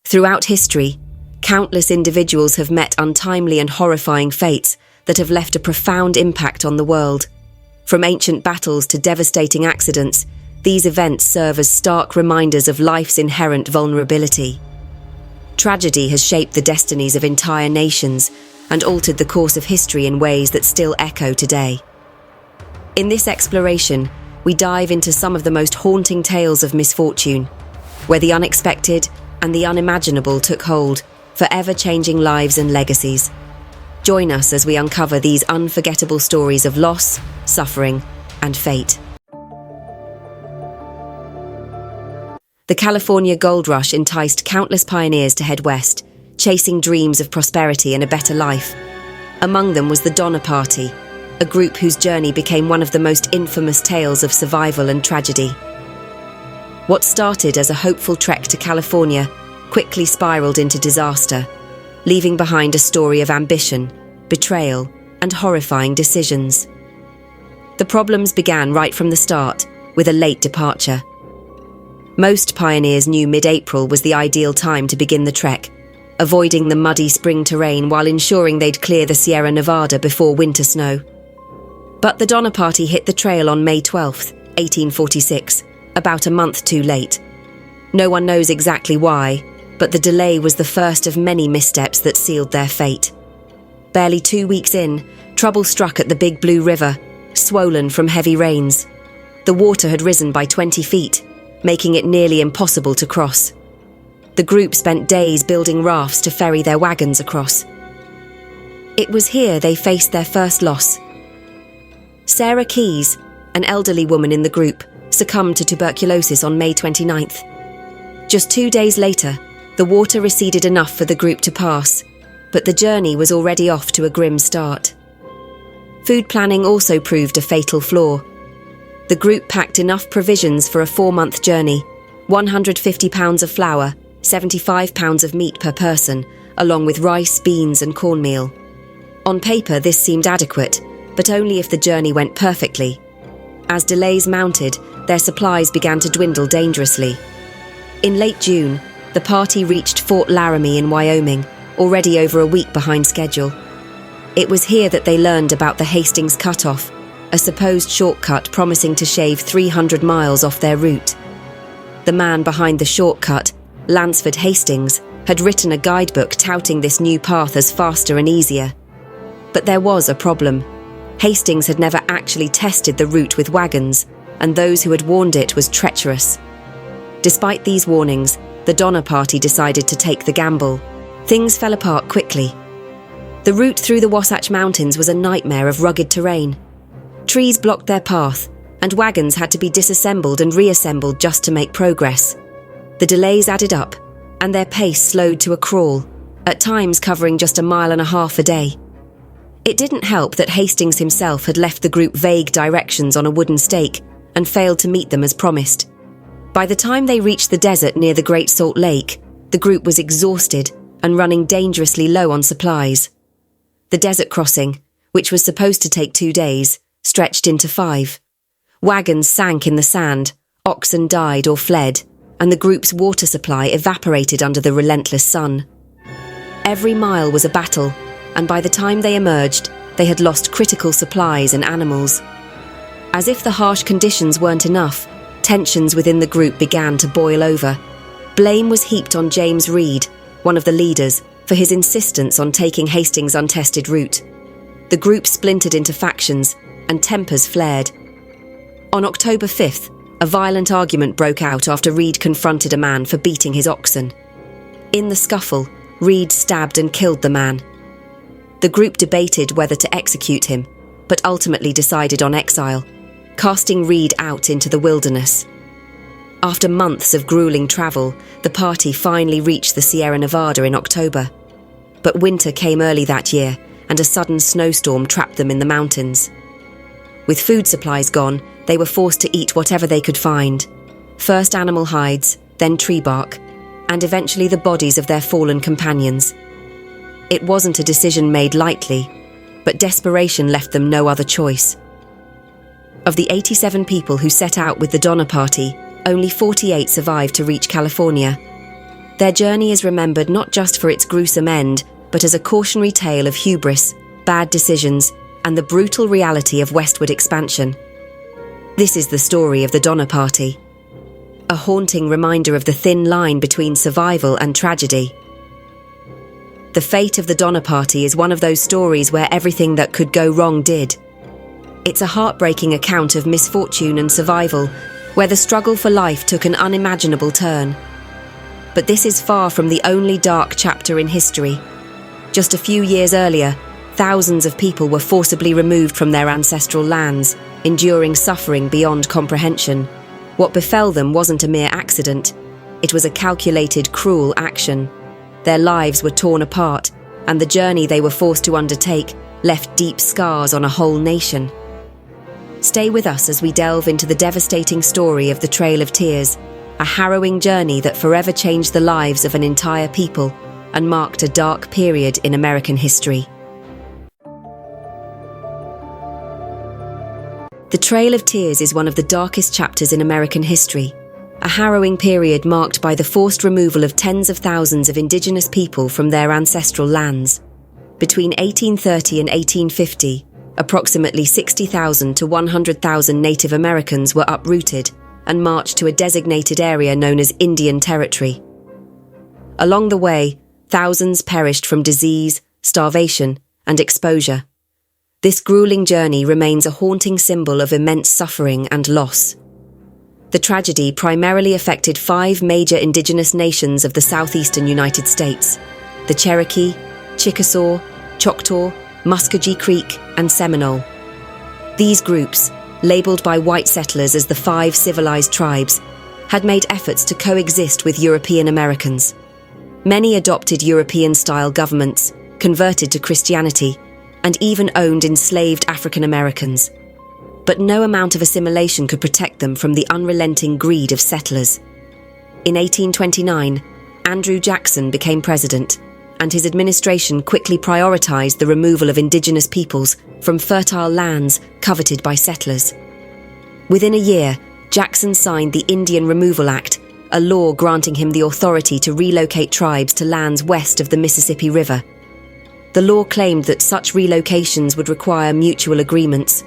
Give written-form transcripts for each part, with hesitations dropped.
Throughout history, countless individuals have met untimely and horrifying fates that have left a profound impact on the world. From ancient battles to devastating accidents, these events serve as stark reminders of life's inherent vulnerability. Tragedy has shaped the destinies of entire nations and altered the course of history in ways that still echo today. In this exploration, we dive into some of the most haunting tales of misfortune, where the unexpected and the unimaginable took hold, forever changing lives and legacies. Join us as we uncover these unforgettable stories of loss, suffering, and fate. The California gold rush enticed countless pioneers to head west, chasing dreams of prosperity and a better life. Among them was the Donna Party, a group whose journey became one of the most infamous tales of survival and tragedy. What started as a hopeful trek to California quickly spiraled into disaster, leaving behind a story of ambition, betrayal, and horrifying decisions. The problems began right from the start, with a late departure. Most pioneers knew mid-April was the ideal time to begin the trek, avoiding the muddy spring terrain while ensuring they'd clear the Sierra Nevada before winter snow. But the Donna Party hit the trail on May 12, 1846, about a month too late. No one knows exactly why, but the delay was the first of many missteps that sealed their fate. Barely 2 weeks in, trouble struck at the Big Blue River, swollen from heavy rains. The water had risen by 20 feet, making it nearly impossible to cross. The group spent days building rafts to ferry their wagons across. It was here they faced their first loss. Sarah Keyes, an elderly woman in the group, succumbed to tuberculosis on May 29th. Just 2 days later, the water receded enough for the group to pass, but the journey was already off to a grim start. Food planning also proved a fatal flaw. The group packed enough provisions for a 4-month journey, 150 pounds of flour, 75 pounds of meat per person, along with rice, beans and cornmeal. On paper, this seemed adequate, but only if the journey went perfectly. As delays mounted, their supplies began to dwindle dangerously. In late June, the party reached Fort Laramie in Wyoming, already over a week behind schedule. It was here that they learned about the Hastings Cutoff, a supposed shortcut promising to shave 300 miles off their route. The man behind the shortcut, Lansford Hastings, had written a guidebook touting this new path as faster and easier. But there was a problem. Hastings had never actually tested the route with wagons, and those who had warned it was treacherous. Despite these warnings, the Donna Party decided to take the gamble. Things fell apart quickly. The route through the Wasatch Mountains was a nightmare of rugged terrain. Trees blocked their path, and wagons had to be disassembled and reassembled just to make progress. The delays added up, and their pace slowed to a crawl, at times covering just 1.5 miles a day. It didn't help that Hastings himself had left the group vague directions on a wooden stake and failed to meet them as promised. By the time they reached the desert near the Great Salt Lake, the group was exhausted and running dangerously low on supplies. The desert crossing, which was supposed to take 2 days, stretched into 5. Wagons sank in the sand, oxen died or fled, and the group's water supply evaporated under the relentless sun. Every mile was a battle, and by the time they emerged, they had lost critical supplies and animals. As if the harsh conditions weren't enough, tensions within the group began to boil over. Blame was heaped on James Reed, one of the leaders, for his insistence on taking Hastings' untested route. The group splintered into factions, and tempers flared. On October 5th, a violent argument broke out after Reed confronted a man for beating his oxen. In the scuffle, Reed stabbed and killed the man. The group debated whether to execute him, but ultimately decided on exile, casting Reed out into the wilderness. After months of grueling travel, the party finally reached the Sierra Nevada in October. But winter came early that year, and a sudden snowstorm trapped them in the mountains. With food supplies gone, they were forced to eat whatever they could find. First animal hides, then tree bark, and eventually the bodies of their fallen companions. It wasn't a decision made lightly, but desperation left them no other choice. Of the 87 people who set out with the Donna Party, only 48 survived to reach California. Their journey is remembered not just for its gruesome end, but as a cautionary tale of hubris, bad decisions, and the brutal reality of westward expansion. This is the story of the Donna Party, a haunting reminder of the thin line between survival and tragedy. The fate of the Donna Party is one of those stories where everything that could go wrong did. It's a heartbreaking account of misfortune and survival, where the struggle for life took an unimaginable turn. But this is far from the only dark chapter in history. Just a few years earlier, thousands of people were forcibly removed from their ancestral lands, enduring suffering beyond comprehension. What befell them wasn't a mere accident. It was a calculated, cruel action. Their lives were torn apart, and the journey they were forced to undertake left deep scars on a whole nation. Stay with us as we delve into the devastating story of the Trail of Tears, a harrowing journey that forever changed the lives of an entire people and marked a dark period in American history. The Trail of Tears is one of the darkest chapters in American history, a harrowing period marked by the forced removal of tens of thousands of indigenous people from their ancestral lands. Between 1830 and 1850, approximately 60,000 to 100,000 Native Americans were uprooted and marched to a designated area known as Indian Territory. Along the way, thousands perished from disease, starvation, and exposure. This grueling journey remains a haunting symbol of immense suffering and loss. The tragedy primarily affected 5 major indigenous nations of the southeastern United States: the Cherokee, Chickasaw, Choctaw, Muskogee Creek, and Seminole. These groups, labeled by white settlers as the 5 civilized tribes, had made efforts to coexist with European Americans. Many adopted European-style governments, converted to Christianity, and even owned enslaved African Americans. But no amount of assimilation could protect them from the unrelenting greed of settlers. In 1829, Andrew Jackson became president, and his administration quickly prioritized the removal of indigenous peoples from fertile lands coveted by settlers. Within a year, Jackson signed the Indian Removal Act, a law granting him the authority to relocate tribes to lands west of the Mississippi River. The law claimed that such relocations would require mutual agreements,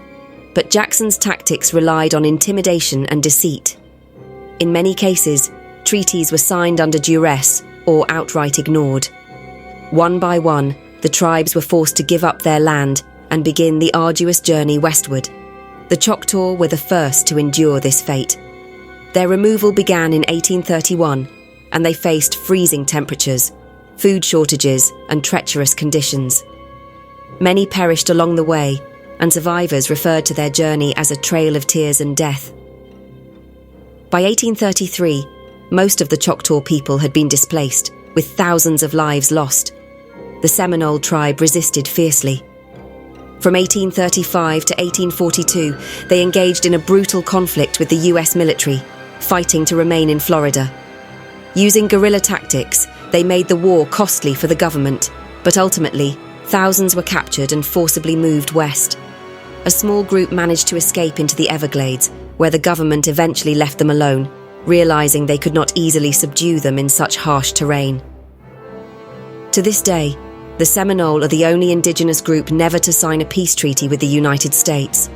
but Jackson's tactics relied on intimidation and deceit. In many cases, treaties were signed under duress or outright ignored. One by one, the tribes were forced to give up their land and begin the arduous journey westward. The Choctaw were the first to endure this fate. Their removal began in 1831, and they faced freezing temperatures, food shortages, and treacherous conditions. Many perished along the way, and survivors referred to their journey as a trail of tears and death. By 1833, most of the Choctaw people had been displaced, with thousands of lives lost. The Seminole tribe resisted fiercely. From 1835 to 1842, they engaged in a brutal conflict with the US military, fighting to remain in Florida. Using guerrilla tactics, they made the war costly for the government, but ultimately, thousands were captured and forcibly moved west. A small group managed to escape into the Everglades, where the government eventually left them alone, realizing they could not easily subdue them in such harsh terrain. To this day, the Seminole are the only indigenous group never to sign a peace treaty with the United States.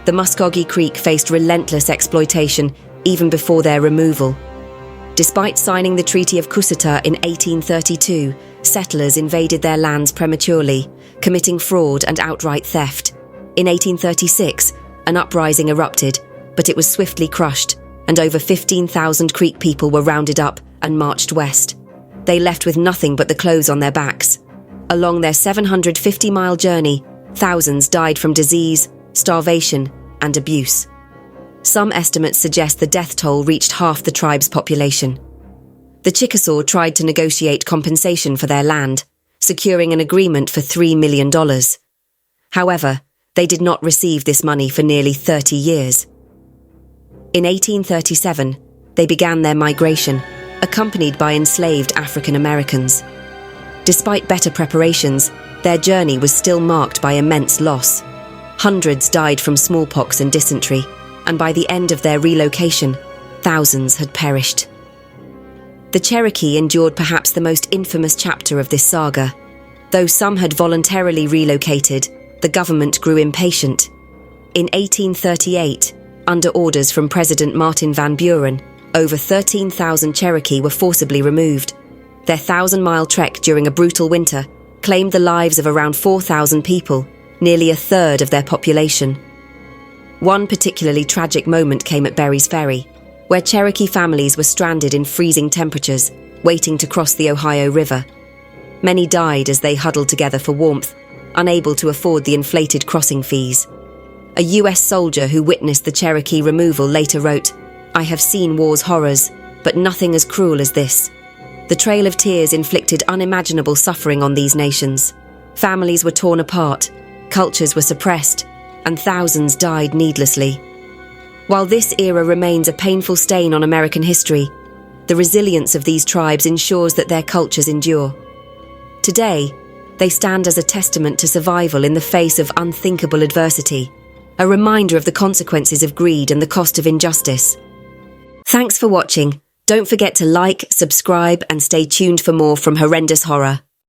The Muskogee Creek faced relentless exploitation even before their removal. Despite signing the Treaty of Cuseta in 1832, settlers invaded their lands prematurely, committing fraud and outright theft. In 1836, an uprising erupted, but it was swiftly crushed, and over 15,000 Creek people were rounded up and marched west. They left with nothing but the clothes on their backs. Along their 750-mile journey, thousands died from disease, starvation, and abuse. Some estimates suggest the death toll reached half the tribe's population. The Chickasaw tried to negotiate compensation for their land, securing an agreement for $3 million. However, they did not receive this money for nearly 30 years. In 1837, they began their migration, accompanied by enslaved African Americans. Despite better preparations, their journey was still marked by immense loss. Hundreds died from smallpox and dysentery, and by the end of their relocation, thousands had perished. The Cherokee endured perhaps the most infamous chapter of this saga. Though some had voluntarily relocated, the government grew impatient. In 1838, under orders from President Martin Van Buren, over 13,000 Cherokee were forcibly removed. Their 1,000-mile trek during a brutal winter claimed the lives of around 4,000 people, nearly a third of their population. One particularly tragic moment came at Berry's Ferry, where Cherokee families were stranded in freezing temperatures, waiting to cross the Ohio River. Many died as they huddled together for warmth, unable to afford the inflated crossing fees. A US soldier who witnessed the Cherokee removal later wrote, "I have seen war's horrors, but nothing as cruel as this." The Trail of Tears inflicted unimaginable suffering on these nations. Families were torn apart, cultures were suppressed, and thousands died needlessly. While this era remains a painful stain on American history, the resilience of these tribes ensures that their cultures endure. Today, they stand as a testament to survival in the face of unthinkable adversity, a reminder of the consequences of greed and the cost of injustice. Thanks for watching. Don't forget to like, subscribe, and stay tuned for more from Horrendous Horror.